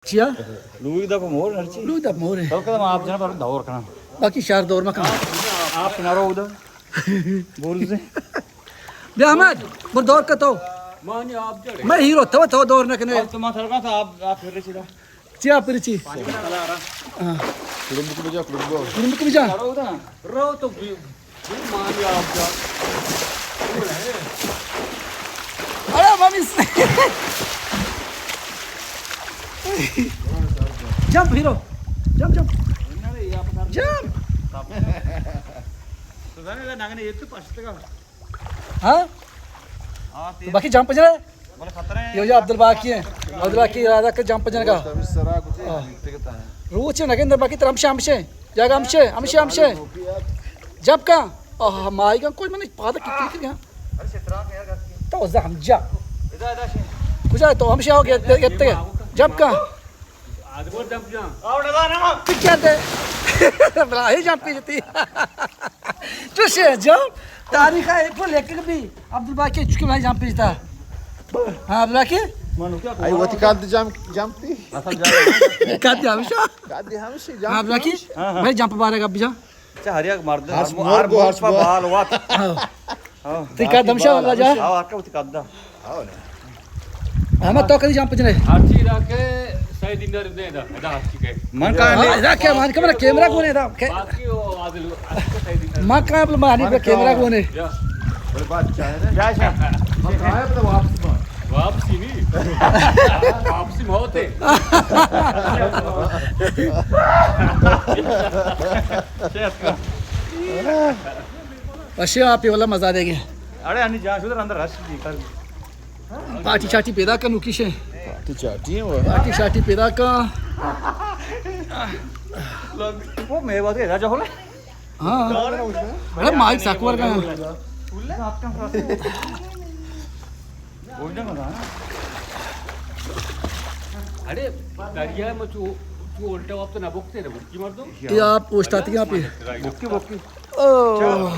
Chia? Lui da pomor narci. Lui da more. Kalau kita maaf jangan baru daur kana. Baki şar doğru makam. आप किनारो उधर बोल से बे अहमद मुर दौर का तो मानी आप जड़े मैं हीरो तो दौर न कने अब तुम थर का था आप फिर रहे सीधा चिया परिची हां कुडुम को बजा कुडुम को बिजा किनारो उधर ना रो तो मानी आप जा अरे mummy jump hero jump jump jump तो जाने ला नागने ये तो पास तक हां हां तो बाकी जंप जरा बोले खतरा है ये जो अब्दुल बाकी है अब्दुल बाकी इरादा का जंप जन का रोच नगेंद्र बाकी तरम शामशे जागा हमशे जंप का माई का कोई मैंने पादा कितनी क्या अरे क्षेत्रा के यार तो जा हम जा इधर से कुछ है तो हमशे हो गया जंप का आज बोल जंप जा आओ डला ना क्या दे बड़ा ही जंप की थी तो से जंप तारीख है एक लेके भी अब्दुल बाकी चुके भाई जंप था हां अब्दुल बाकी मानो क्या Ay, what kaddi jumpy? असल जा काती हमशा Kaddi hamsi हां अब्दुल बाकी भाई जंप मारेगा अभी जा अच्छा हरिया मार दे Hars आर morgo, बोल hars पर morgo. बाल वात हां तिका दमशा वाला जा आओ आका उत कद्दा हम तो करी जंप जने आरची राके सही दिन दे दा एदा आरची के मन का रा क्या मान के कैमरा कोने दा बाकी वो आदिल आजको सही दिन मां का मानी पे कैमरा कोने या Böyle baat chahe na. क्या है Makaya da वापस मान. वापसी नहीं वापसी होते अच्छे आप ये वाला मजा देंगे अरे अन्नी जा सुधर अंदर रश जी कर पार्टी शाटी पैदा कर नुकी से Tu chatinha, ué. पार्टी शाटी पैदा का वो मेरे बात के राजा होले हाँ अरे माइक साकुवर का फुल्ले आपका बोल ना अरे दरिया में तू उल्टा वाप तो ना बोकते रे बुक्की मार दो ये आप पोस्ट आती है यहाँ पे बोकी बोकी ओह